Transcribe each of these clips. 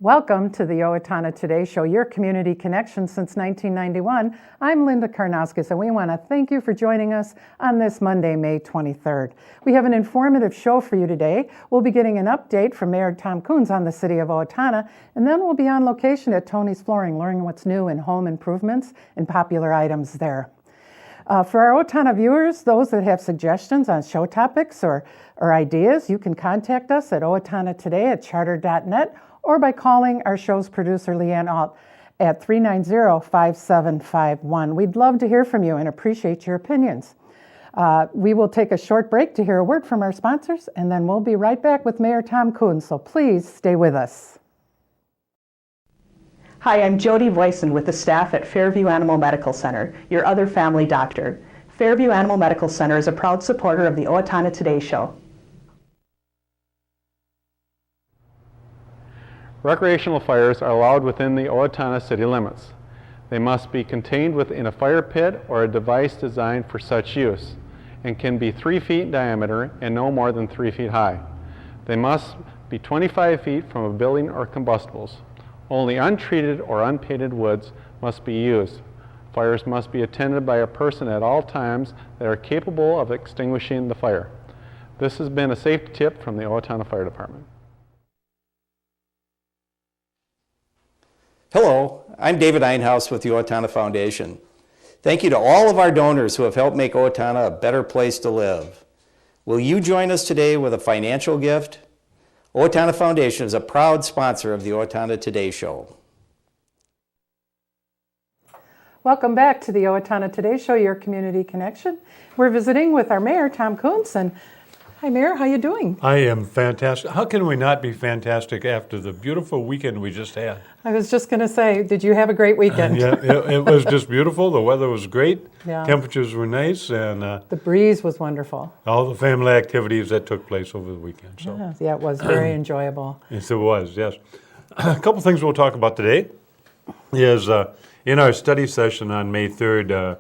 Welcome to the Owatonna Today Show, your community connection since 1991. I'm Linda Karnauskas, and we want to thank you for joining us on this Monday, May 23rd. We have an informative show for you today. We'll be getting an update from Mayor Tom Kuntz on the City of Owatonna, and then we'll be on location at Tony's Flooring, learning what's new in home improvements and popular items there. For our Owatonna viewers, those that have suggestions on show topics or ideas, you can contact us at owatonatoday@charter.net or by calling our show's producer, Leanne T. at 390-5751. We'd love to hear from you and appreciate your opinions. We will take a short break to hear a word from our sponsors, and then we'll be right back with Mayor Tom Kuntz, so please stay with us. Hi, I'm Jody Voisin with the staff at Fairview Animal Medical Center, your other family doctor. Fairview Animal Medical Center is a proud supporter of the Owatonna Today Show. Recreational fires are allowed within the Owatonna city limits. They must be contained within a fire pit or a device designed for such use, and can be 3 feet in diameter and no more than 3 feet high. They must be 25 feet from a building or combustibles. Only untreated or unpainted woods must be used. Fires must be attended by a person at all times that are capable of extinguishing the fire. This has been a safety tip from the Owatonna Fire Department. Hello, I'm David Einhaus with the Owatonna Foundation. Thank you to all of our donors who have helped make Owatonna a better place to live. Will you join us today with a financial gift? Owatonna Foundation is a proud sponsor of the Owatonna Today Show. Welcome back to the Owatonna Today Show, your community connection. We're visiting with our mayor, Tom Kuntz, and hi, Mayor, how you doing? I am fantastic. How can we not be fantastic after the beautiful weekend we just had? I was just going to say, did you have a great weekend? Yeah, it was just beautiful. The weather was great. Yeah. Temperatures were nice, and the breeze was wonderful. all the family activities that took place over the weekend. So Yeah, it was very enjoyable. yes, it was. Yes, a couple things we'll talk about today is in our study session on May 3rd,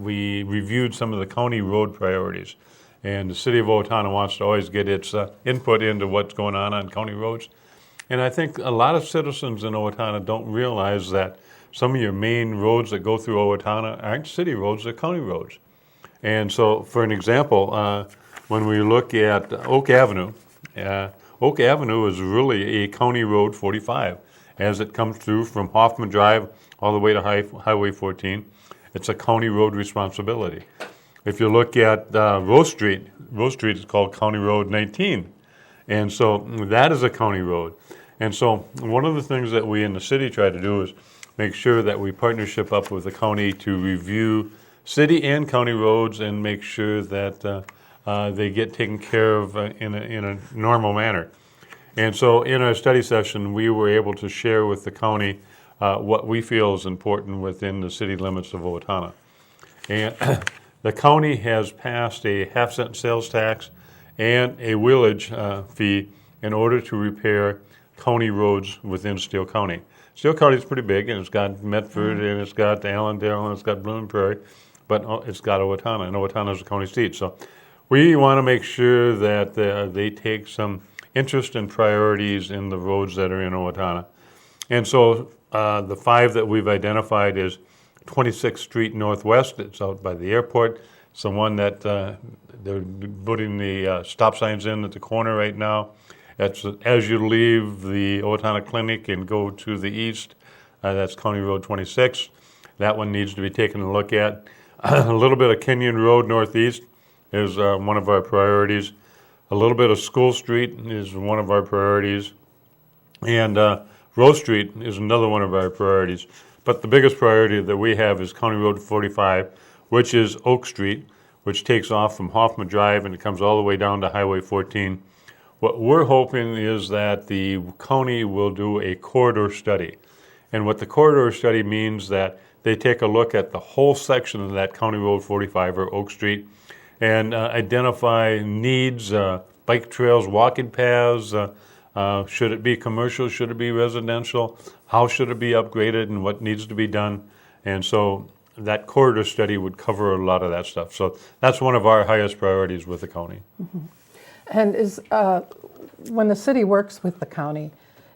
we reviewed some of the county road priorities. And the City of Owatonna wants to always get its input into what's going on county roads. And I think a lot of citizens in Owatonna don't realize that some of your main roads that go through Owatonna aren't city roads, they're county roads. And so, for an example, when we look at Oak Avenue is really a county road 45 as it comes through from Hoffman Drive all the way to Highway 14. It's a county road responsibility. If you look at Rose Street is called County Road 19. And so that is a county road. And so one of the things that we in the city try to do is make sure that we partnership up with the county to review city and county roads and make sure that they get taken care of in a normal manner. And so in our study session, we were able to share with the county what we feel is important within the city limits of Owatonna. And the county has passed a half-cent sales tax and a wheelage fee in order to repair county roads within Steele County. Steele County is pretty big, and it's got Medford, and it's got Allendale, and it's got Blooming Prairie, but it's got Owatonna, and Owatonna is the county seat. So we want to make sure that they take some interest and priorities in the roads that are in Owatonna. And so the 5 that we've identified is 26th Street Northwest. It's out by the airport. It's the one that they're putting the stop signs in at the corner right now. That's as you leave the Owatonna Clinic and go to the east. That's County Road 26. That one needs to be taken a look at. A little bit of Kenyon Road Northeast is one of our priorities. A little bit of School Street is one of our priorities. And Rose Street is another one of our priorities. But the biggest priority that we have is County Road 45, which is Oak Street, which takes off from Hoffman Drive and it comes all the way down to Highway 14. What we're hoping is that the county will do a corridor study. And what the corridor study means that they take a look at the whole section of that County Road 45 or Oak Street and identify needs, bike trails, walking paths, should it be commercial, should it be residential, how should it be upgraded and what needs to be done. And so that corridor study would cover a lot of that stuff. So that's one of our highest priorities with the county. Mm-hmm. And is when the city works with the county,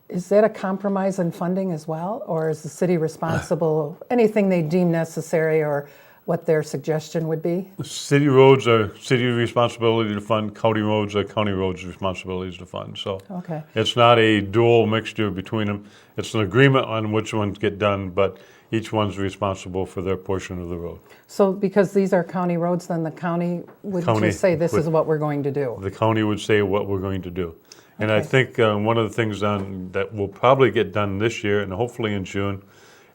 Is that a compromise in funding as well, or is the city responsible, anything they deem necessary or what their suggestion would be? City roads are city responsibility to fund, county roads are county roads' responsibilities to fund. So Okay. it's not a dual mixture between them. It's an agreement on which ones get done, but each one's responsible for their portion of the road. So because these are county roads, then the county would County just say this would- is what we're going to do? The county would say what we're going to do. And I Okay. think one of the things that will probably get done this year, and hopefully in June,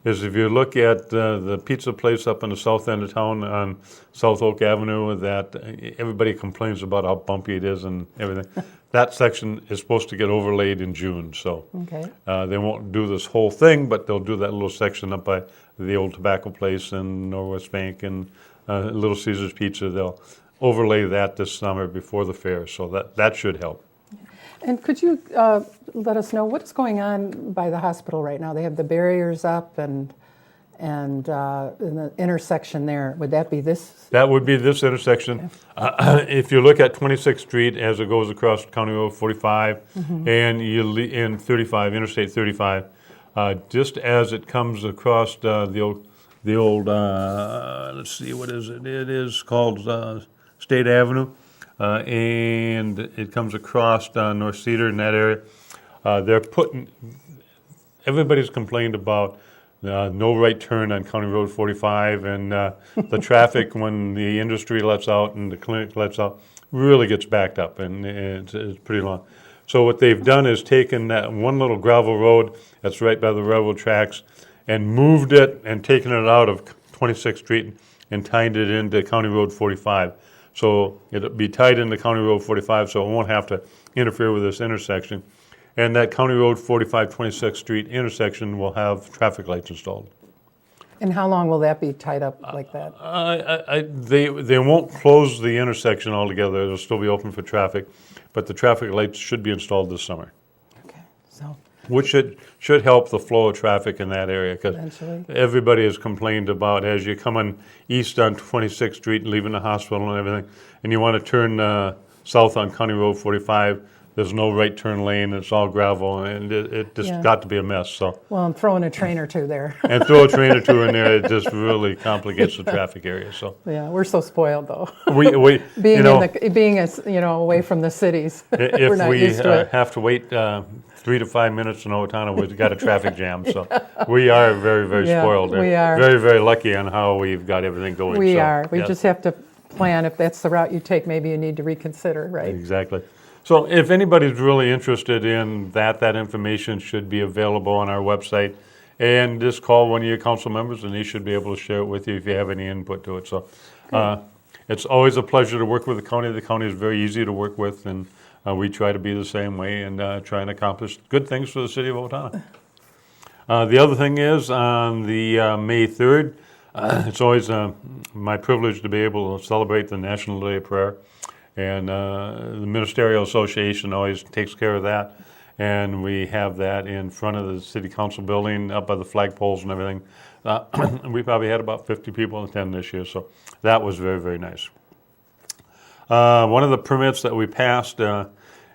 is if you look at the pizza place up in the south end of town on South Oak Avenue that everybody complains about how bumpy it is and everything. That section is supposed to get overlaid in June, so Okay. they won't do this whole thing, but they'll do that little section up by the old tobacco place and Norwest Bank and Little Caesar's Pizza. They'll overlay that this summer before the fair, so that should help. And could you let us know what is going on by the hospital right now? They have the barriers up and in the intersection there. Would that be this? That would be this intersection. If you look at 26th Street as it goes across County Road 45 and in 35, Interstate 35, just as it comes across the old let's see, what is it? It is called State Avenue, and it comes across North Cedar in that area. Everybody's complained about no right turn on County Road 45, and the traffic when the industry lets out and the clinic lets out really gets backed up, and it's pretty long. So what they've done is taken that one little gravel road that's right by the railroad tracks and moved it and taken it out of 26th Street and tied it into County Road 45. So it'll be tied into County Road 45, so it won't have to interfere with this intersection. And that County Road 45, 26th Street intersection will have traffic lights installed. And how long will that be tied up like that? They won't close the intersection altogether. It'll still be open for traffic, but the traffic lights should be installed this summer, Okay, so which should help the flow of traffic in that area, because eventually. everybody has complained about as you're coming east on 26th Street, leaving the hospital and everything, and you want to turn south on County Road 45. There's no right turn lane, it's all gravel, and it just Yeah. got to be a mess. So, Well, I'm throwing a train or two there. and throw a train or two in there, it just really complicates the traffic area. So, Yeah, we're so spoiled though. we Being you know, away from the cities, we're if not we used to it. have to wait 3 to 5 minutes in Owatonna, we've got a traffic jam. So, we are very, very Yeah, spoiled. we are. Very, very lucky on how we've got everything going. We So, are. We yes. just have to plan. If that's the route you take, maybe you need to reconsider, right? Exactly. So if anybody's really interested in that information should be available on our website. And just call one of your council members and they should be able to share it with you if you have any input to it. So it's always a pleasure to work with the county. The county is very easy to work with, and we try to be the same way and try and accomplish good things for the city of Owatonna. The other thing is on the May 3rd, it's always my privilege to be able to celebrate the National Day of Prayer. And the Ministerial Association always takes care of that. And we have that in front of the City Council building, up by the flagpoles and everything. We probably had about 50 people attend this year, so that was very, very nice. One of the permits that we passed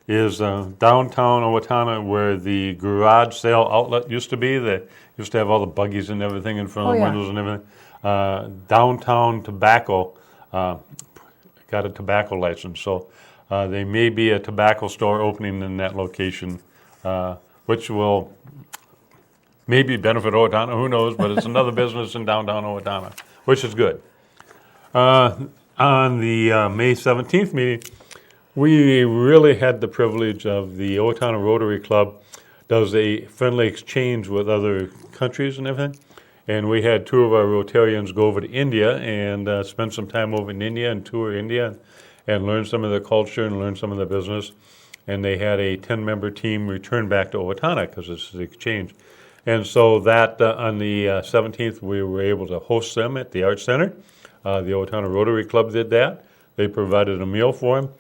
is downtown Owatonna, where the garage sale outlet used to be. They used to have all the buggies and everything in front of the yeah. windows and everything. Downtown Tobacco got a tobacco license, so there may be a tobacco store opening in that location, which will maybe benefit Owatonna, who knows, but it's another business in downtown Owatonna, which is good. On the May 17th meeting, we really had the privilege of the Owatonna Rotary Club does a friendly exchange with other countries and everything. And we had 2 of our Rotarians go over to India and spend some time over in India and tour India and learn some of their culture and learn some of their business. And they had a 10-member team return back to Owatonna because it's the exchange. And so that on the 17th, we were able to host them at the Arts Center. The Owatonna Rotary Club did that. They provided a meal for them.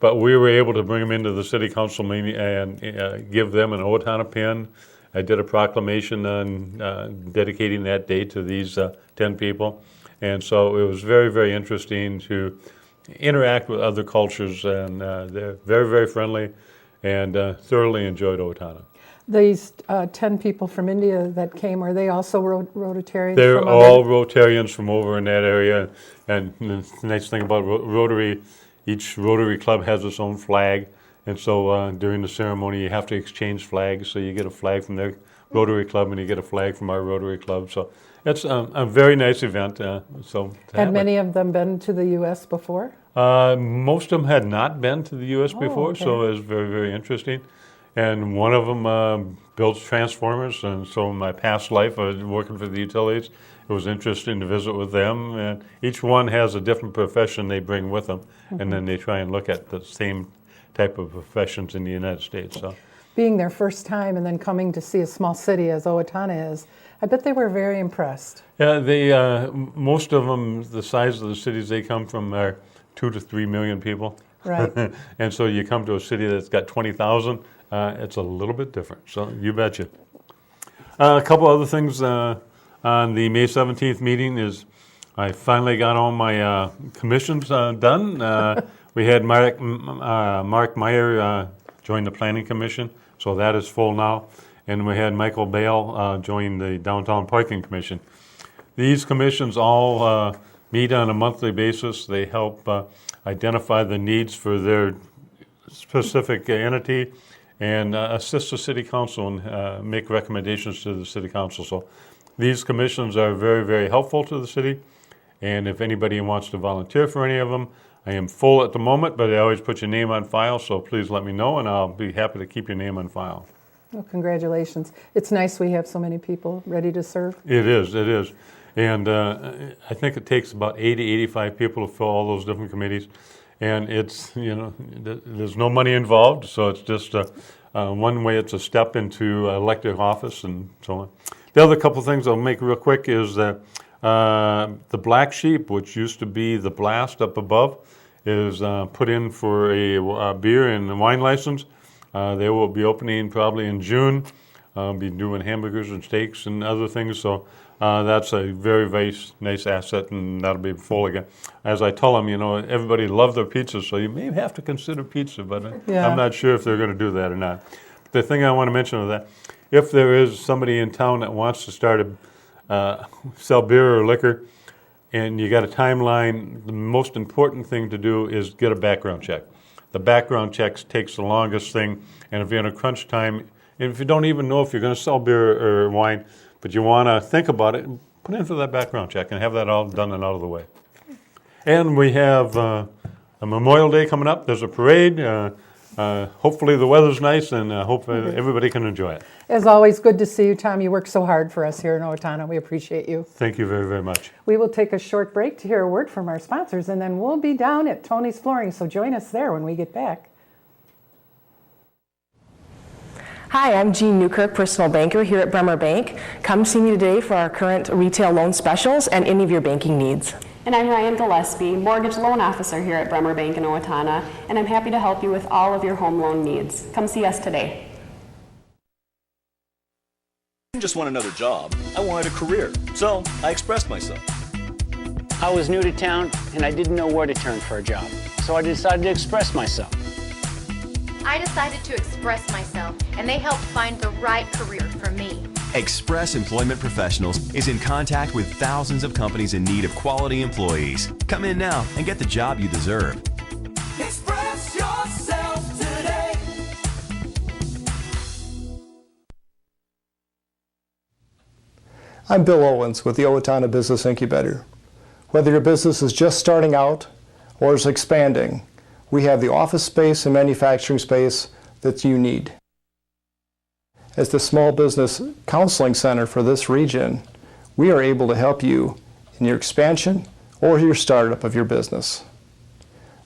But we were able to bring them into the City Council meeting and give them an Owatonna pin. I did a proclamation on dedicating that day to these 10 people. And so it was very, very interesting to interact with other cultures, and they're very, very friendly and thoroughly enjoyed Owatonna. These 10 people from India that came, are they also Rotarians? They're from all Rotarians from over in that area. And the nice thing about Rotary, each Rotary club has its own flag. And so during the ceremony, you have to exchange flags. So you get a flag from their Rotary club and you get a flag from our Rotary club. So it's a very nice event. Had many of them been to the U.S. before? Most of them had not been to the U.S. before, okay. so it was very, very interesting. And one of them builds transformers, and so in my past life, I was working for the utilities. It was interesting to visit with them, and each one has a different profession they bring with them, and then they try and look at the same type of professions in the United States. So, being their first time and then coming to see a small city as Owatonna is, I bet they were very impressed. Yeah, most of them, the size of the cities they come from are 2 to 3 million people. Right. And so you come to a city that's got 20,000, it's a little bit different. So you betcha. A couple other things on the May 17th meeting is I finally got all my commissions done. We had Mark Meyer join the Planning Commission, so that is full now. And we had Michael Bale join the Downtown Parking Commission. These commissions all meet on a monthly basis. They help identify the needs for their specific entity and assist the City Council and make recommendations to the City Council. So these commissions are very, very helpful to the city. And if anybody wants to volunteer for any of them, I am full at the moment, but I always put your name on file, so please let me know, and I'll be happy to keep your name on file. Well, congratulations. It's nice we have so many people ready to serve. It is. And I think it takes about 80, 85 people to fill all those different committees. And it's, there's no money involved, so it's just one way it's a step into elected office and so on. The other couple of things I'll make real quick is that the Black Sheep, which used to be the Blast up above, is put in for a beer and wine license. They will be opening probably in June. Be doing hamburgers and steaks and other things. So that's a very, very nice asset, and that'll be full again. As I tell them, everybody loves their pizza, so you may have to consider pizza, but I'm not sure if they're going to do that or not. The thing I want to mention is that if there is somebody in town that wants to start sell beer or liquor, and you got a timeline, the most important thing to do is get a background check. The background check takes the longest thing, and if you're in a crunch time, and if you don't even know if you're going to sell beer or wine, but you want to think about it, put in for that background check and have that all done and out of the way. And we have a Memorial Day coming up. There's a parade. Hopefully the weather's nice, and hope everybody can enjoy it. As always, good to see you, Tom. You work so hard for us here in Owatonna. We appreciate you. Thank you very, very much. We will take a short break to hear a word from our sponsors, and then we'll be down at Tony's Flooring, so join us there when we get back. Hi, I'm Jean Newkirk, personal banker here at Bremer Bank. Come see me today for our current retail loan specials and any of your banking needs. And I'm Ryan Gillespie, mortgage loan officer here at Bremer Bank in Owatonna, and I'm happy to help you with all of your home loan needs. Come see us today. I didn't just want another job, I wanted a career, so I expressed myself. I was new to town and I didn't know where to turn for a job, so I decided to express myself. I decided to express myself, and they helped find the right career for me. Express Employment Professionals is in contact with thousands of companies in need of quality employees. Come in now and get the job you deserve. Express yourself today. I'm Bill Owens with the Owatonna Business Incubator. Whether your business is just starting out or is expanding, we have the office space and manufacturing space that you need. As the Small Business Counseling Center for this region, we are able to help you in your expansion or your startup of your business.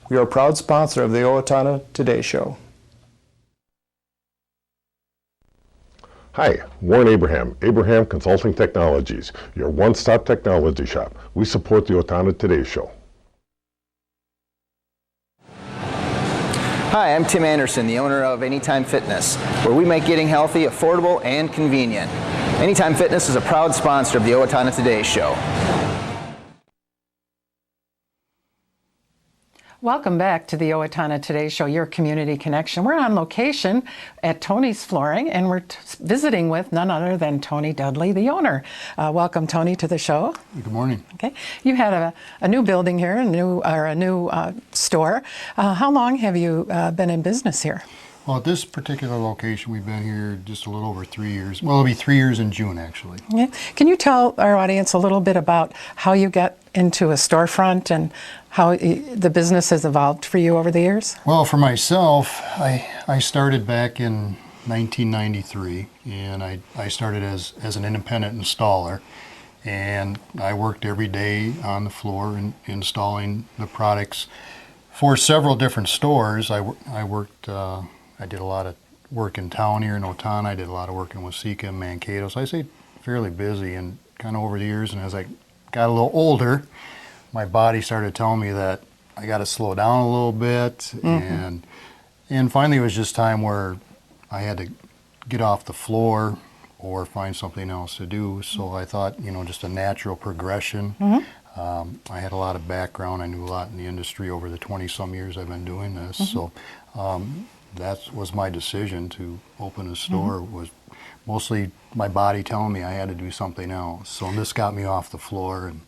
We are a proud sponsor of the Owatonna Today Show. Hi, Warren Abraham, Abraham Consulting Technologies, your one-stop technology shop. We support the Owatonna Today Show. Hi, I'm Tim Anderson, the owner of Anytime Fitness, where we make getting healthy affordable and convenient. Anytime Fitness is a proud sponsor of the Owatonna Today Show. Welcome back to the Owatonna Today Show, your community connection. We're on location at Tony's Flooring, and we're visiting with none other than Tony Dudlley, the owner. Welcome, Tony, to the show. Good morning. Okay, you had a new building here, a new store. How long have you been in business here? Well, at this particular location, we've been here just a little over 3 years. Well, it'll be 3 years in June, actually. Yeah. Can you tell our audience a little bit about how you got into a storefront and how the business has evolved for you over the years? Well, for myself, I started back in 1993, and I started as an independent installer, and I worked every day on the floor installing the products for several different stores. I did a lot of work in town here in Owatonna. I did a lot of work in Waseca and Mankato, so I stayed fairly busy, and kind of over the years, and as I got a little older, my body started telling me that I got to slow down a little bit, and finally it was just time where I had to get off the floor or find something else to do. So I thought, just a natural progression. I had a lot of background. I knew a lot in the industry over the 20-some years I've been doing this. So that was my decision to open a store. Was mostly my body telling me I had to do something else. So this got me off the floor and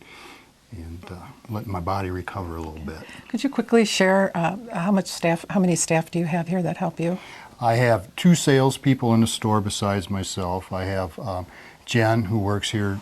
letting my body recover a little bit. Could you quickly share how many staff do you have here that help you? I have 2 salespeople in the store besides myself. I have Jen, who works here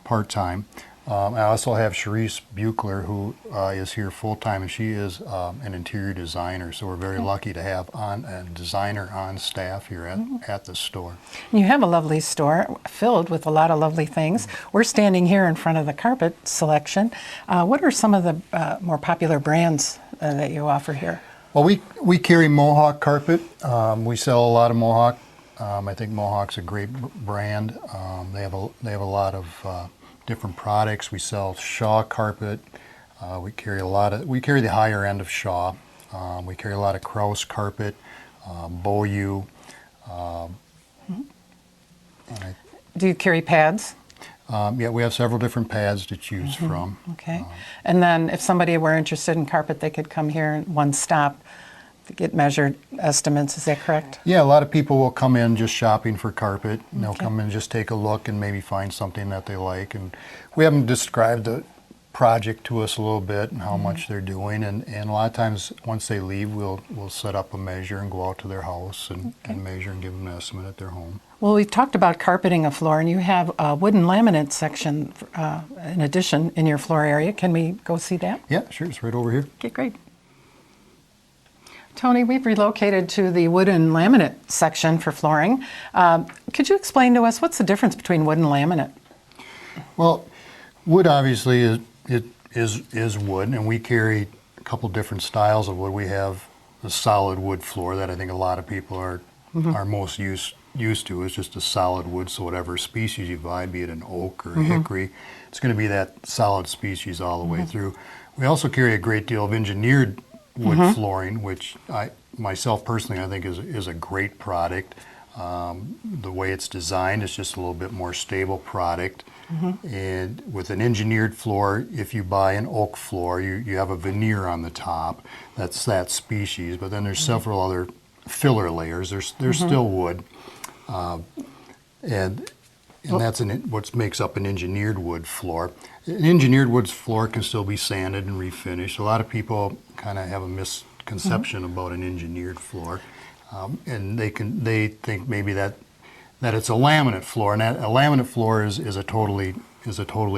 part-time. I also have Sharice Buchler, who is here full-time, and she is an interior designer. So we're very lucky to have a designer on staff here at the store. You have a lovely store filled with a lot of lovely things. We're standing here in front of the carpet selection. What are some of the more popular brands that you offer here? Well, we carry Mohawk carpet. We sell a lot of Mohawk. I think Mohawk's a great brand. They have a lot of different products. We sell Shaw carpet. We carry the higher end of Shaw. We carry a lot of Kraus carpet, Beaulieu. Do you carry pads? Yeah, we have several different pads to choose from. Okay. And then if somebody were interested in carpet, they could come here in one stop to get measured estimates. Is that correct? Yeah, a lot of people will come in just shopping for carpet. And they'll come in, just take a look, and maybe find something that they like. And we have them describe the project to us a little bit and how much they're doing. And a lot of times, once they leave, we'll set up a measure and go out to their house and measure and give them an estimate at their home. Well, we've talked about carpeting a floor, and you have a wooden laminate section in addition in your floor area. Can we go see that? Yeah, sure. It's right over here. Okay, great. Tony, we've relocated to the wooden laminate section for flooring. Could you explain to us what's the difference between wood and laminate? Well, wood obviously is wood, and we carry a couple different styles of wood. We have a solid wood floor that I think a lot of people are most used to. It's just a solid wood, so whatever species you buy, be it an oak or a hickory, it's going to be that solid species all the way through. We also carry a great deal of engineered wood flooring, which myself personally I think is a great product. The way it's designed, it's just a little bit more stable product. And with an engineered floor, if you buy an oak floor, you have a veneer on the top. That's that species, but then there's several other filler layers. There's still wood, and that's what makes up an engineered wood floor. An engineered wood floor can still be sanded and refinished. A lot of people kind of have a misconception about an engineered floor, and they think maybe that it's a laminate floor, and a laminate floor is a totally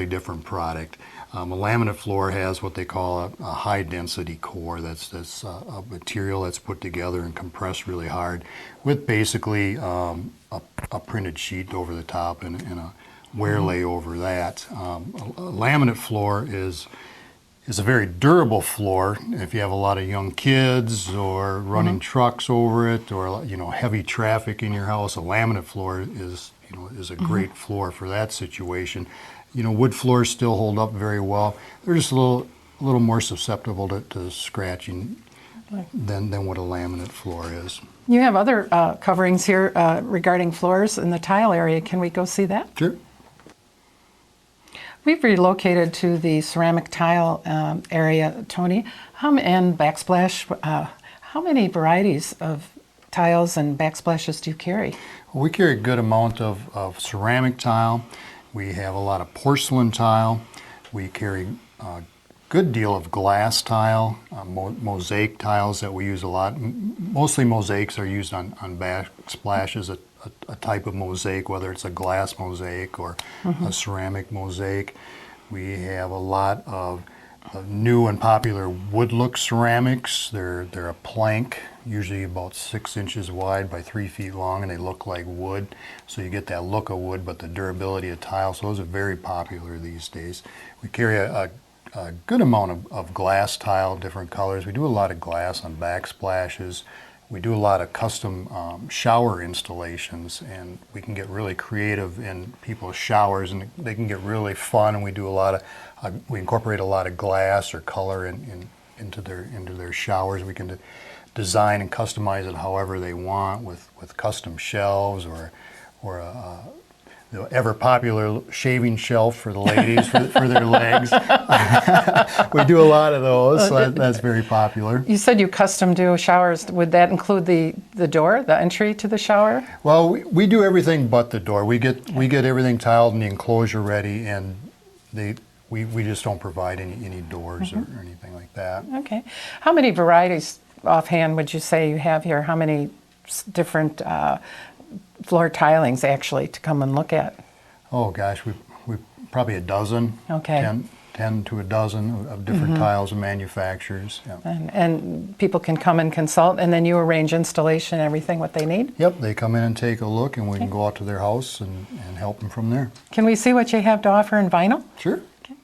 different product. A laminate floor has what they call a high density core. That's a material that's put together and compressed really hard, with basically a printed sheet over the top and a wear lay over that. A laminate floor is a very durable floor. If you have a lot of young kids or running trucks over it, or heavy traffic in your house, a laminate floor is a great floor for that situation. Wood floors still hold up very well. They're just a little more susceptible to scratching than what a laminate floor is. You have other coverings here regarding floors in the tile area. Can we go see that? Sure. We've relocated to the ceramic tile area, Tony, and backsplash. How many varieties of tiles and backsplashes do you carry? Well, we carry a good amount of ceramic tile. We have a lot of porcelain tile. We carry a good deal of glass tile, mosaic tiles that we use a lot. Mostly mosaics are used on backsplashes, a type of mosaic, whether it's a glass mosaic or a ceramic mosaic. We have a lot of new and popular wood look ceramics. They're a plank, usually about 6 inches wide by 3 feet long, and they look like wood. So you get that look of wood, but the durability of tile. So those are very popular these days. We carry a good amount of glass tile, different colors. We do a lot of glass on backsplashes. We do a lot of custom shower installations, and we can get really creative in people's showers, and they can get really fun. And we do a lot of, we incorporate a lot of glass or color into their showers. We can design and customize it however they want with custom shelves or the ever popular shaving shelf for the ladies for their legs. We do a lot of those, so that's very popular. You said you custom do showers. Would that include the door, the entry to the shower? Well, we do everything but the door. We get everything tiled and the enclosure ready, and we just don't provide any doors or anything like that. Okay. How many varieties offhand would you say you have here? How many different floor tilings actually to come and look at? Oh gosh, we probably a dozen. Okay. 10 to a dozen of different tiles and manufacturers. Yeah. And people can come and consult, and then you arrange installation, everything what they need? Yep, they come in and take a look, and we can go out to their house and help them from there. Can we see what you have to offer in vinyl? Sure. Okay.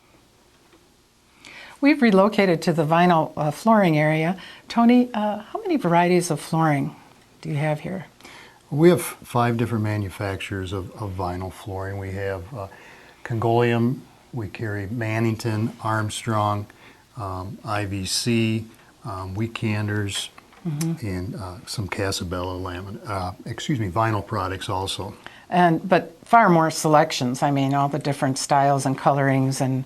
We've relocated to the vinyl flooring area. Tony, how many varieties of flooring do you have here? We have 5 different manufacturers of vinyl flooring. We have Congolium, we carry Mannington, Armstrong, IVC, Weekanders, and some Casabella vinyl products also. But far more selections. I mean, all the different styles and colorings and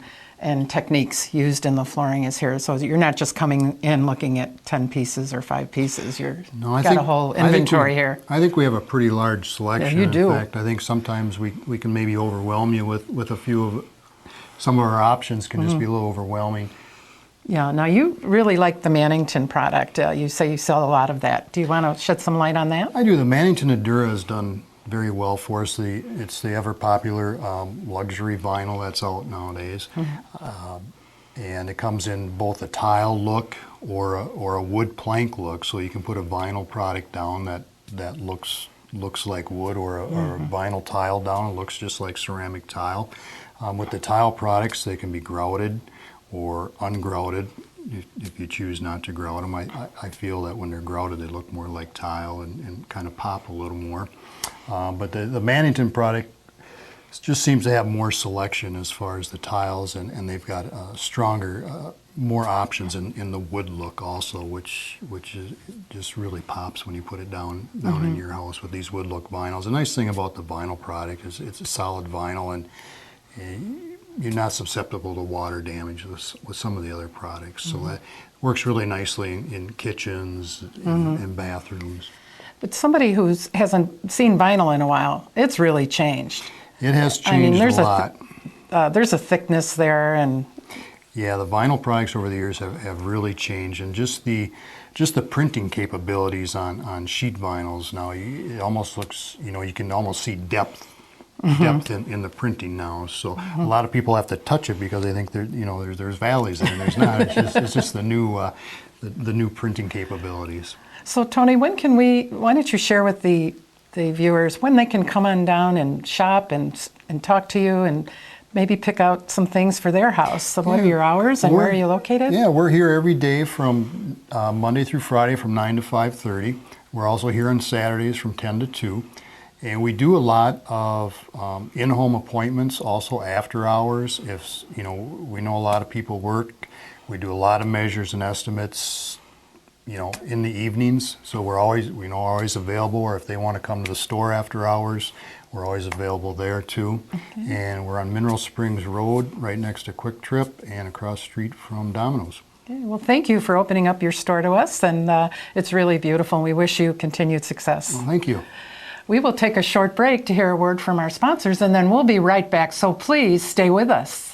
techniques used in the flooring is here. So you're not just coming in looking at 10 pieces or 5 pieces. You've got a whole inventory here. I think we have a pretty large selection. Yeah, you do. In fact, I think sometimes we can maybe overwhelm you with a few of some of our options can just be a little overwhelming. Yeah, now you really like the Mannington product. You say you sell a lot of that. Do you want to shed some light on that? I do. The Mannington Endura has done very well for us. It's the ever popular luxury vinyl that's out nowadays, and it comes in both a tile look or a wood plank look. So you can put a vinyl product down that looks like wood, or a vinyl tile down. It looks just like ceramic tile. With the tile products, they can be grouted or ungrouted if you choose not to grout them. I feel that when they're grouted, they look more like tile and kind of pop a little more. But the Mannington product just seems to have more selection as far as the tiles, and they've got stronger, more options in the wood look also, which just really pops when you put it down in your house with these wood look vinyls. The nice thing about the vinyl product is it's a solid vinyl, and you're not susceptible to water damage with some of the other products. So that works really nicely in kitchens and bathrooms. But somebody who hasn't seen vinyl in a while, it's really changed. It has changed a lot. There's a thickness there, and yeah, the vinyl products over the years have really changed, and just the printing capabilities on sheet vinyls now, it almost looks, you can almost see depth in the printing now. So a lot of people have to touch it because they think there's valleys there, and there's not. It's just the new printing capabilities. So Tony, why don't you share with the viewers when they can come on down and shop and talk to you and maybe pick out some things for their house. So what are your hours and where are you located? Yeah, we're here every day from Monday through Friday from 9 to 5:30. We're also here on Saturdays from 10 to 2. And we do a lot of in-home appointments, also after hours. If we know a lot of people work, we do a lot of measures and estimates, in the evenings. So we're always available. Or if they want to come to the store after hours, we're always available there too. And we're on Mineral Springs Road, right next to Quick Trip and across the street from Domino's. Okay, well, thank you for opening up your store to us, and it's really beautiful, and we wish you continued success. Well, thank you. We will take a short break to hear a word from our sponsors, and then we'll be right back, so please stay with us.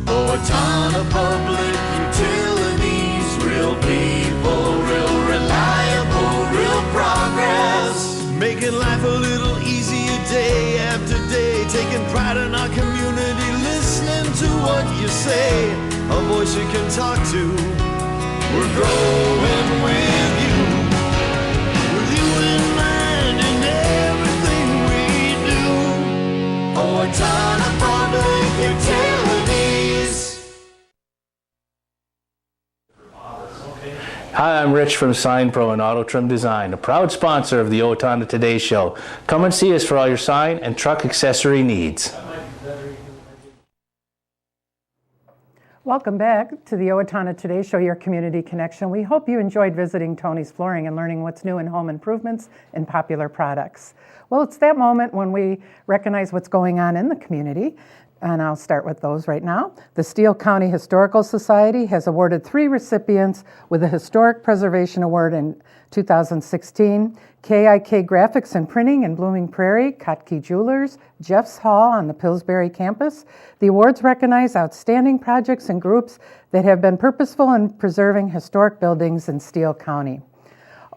Owatonna Public Utilities, real people, real reliable, real progress. Making life a little easier day after day, taking pride in our community, listening to what you say, a voice you can talk to. We're growing with you in mind in everything we do. Owatonna Public Utilities. Hi, I'm Rich from Sign Pro and Auto Trim Design, a proud sponsor of the Owatonna Today Show. Come and see us for all your sign and truck accessory needs. Welcome back to the Owatonna Today Show, your community connection. We hope you enjoyed visiting Tony's Flooring and learning what's new in home improvements and popular products. Well, it's that moment when we recognize what's going on in the community, and I'll start with those right now. The Steele County Historical Society has awarded 3 recipients with a Historic Preservation Award in 2016. KIK Graphics and Printing in Blooming Prairie, Kotke Jewelers, Jeff's Hall on the Pillsbury campus. The awards recognize outstanding projects and groups that have been purposeful in preserving historic buildings in Steele County.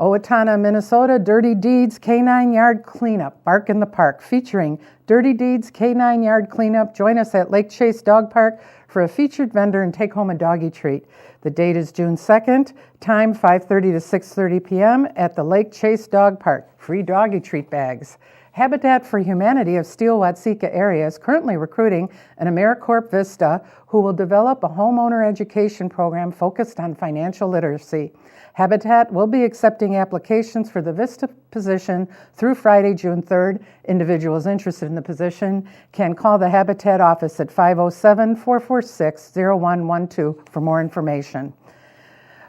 Owatonna, Minnesota, Dirty Deeds K9 Yard Cleanup, Bark in the Park, featuring Dirty Deeds K9 Yard Cleanup. Join us at Lake Chase Dog Park for a featured vendor and take home a doggy treat. The date is June 2nd, time 5:30 to 6:30 p.m. at the Lake Chase Dog Park. Free doggy treat bags. Habitat for Humanity of Steele-Watseka area is currently recruiting an AmeriCorps Vista who will develop a homeowner education program focused on financial literacy. Habitat will be accepting applications for the Vista position through Friday, June 3rd. Individuals interested in the position can call the Habitat office at 507-446-0112 for more information.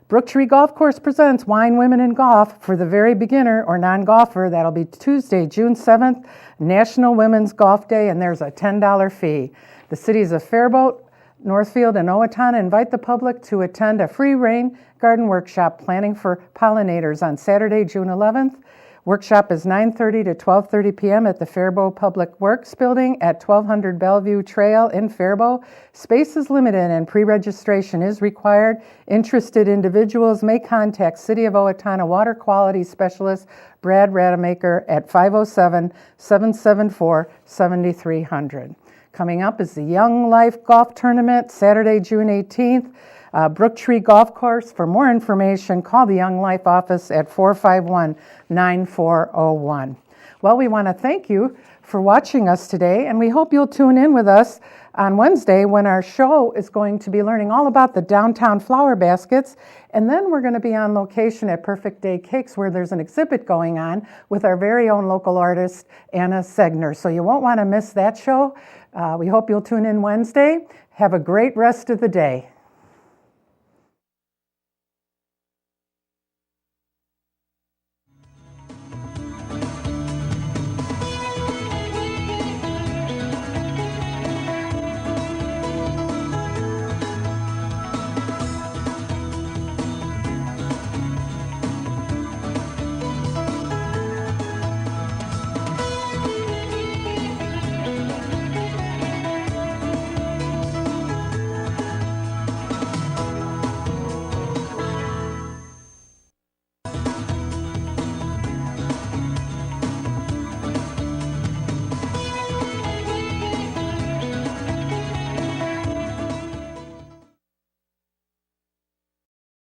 Brooktree Golf Course presents Wine, Women, and Golf for the very beginner or non-golfer. That'll be Tuesday, June 7th, National Women's Golf Day, and there's a $10 fee. The cities of Faribault, Northfield, and Owatonna invite the public to attend a free rain garden workshop planning for pollinators on Saturday, June 11th. Workshop is 9:30 to 12:30 p.m. at the Faribault Public Works Building at 1200 Bellevue Trail in Faribault. Space is limited and pre-registration is required. Interested individuals may contact City of Owatonna Water Quality Specialist Brad Rademacher at 507-774-7300. Coming up is the Young Life Golf Tournament, Saturday, June 18th. Brooktree Golf Course. For more information, call the Young Life office at 451-9401. Well, we want to thank you for watching us today, and we hope you'll tune in with us on Wednesday when our show is going to be learning all about the downtown flower baskets, and then we're going to be on location at Perfect Day Cakes where there's an exhibit going on with our very own local artist, Anna Segner. So you won't want to miss that show. We hope you'll tune in Wednesday. Have a great rest of the day.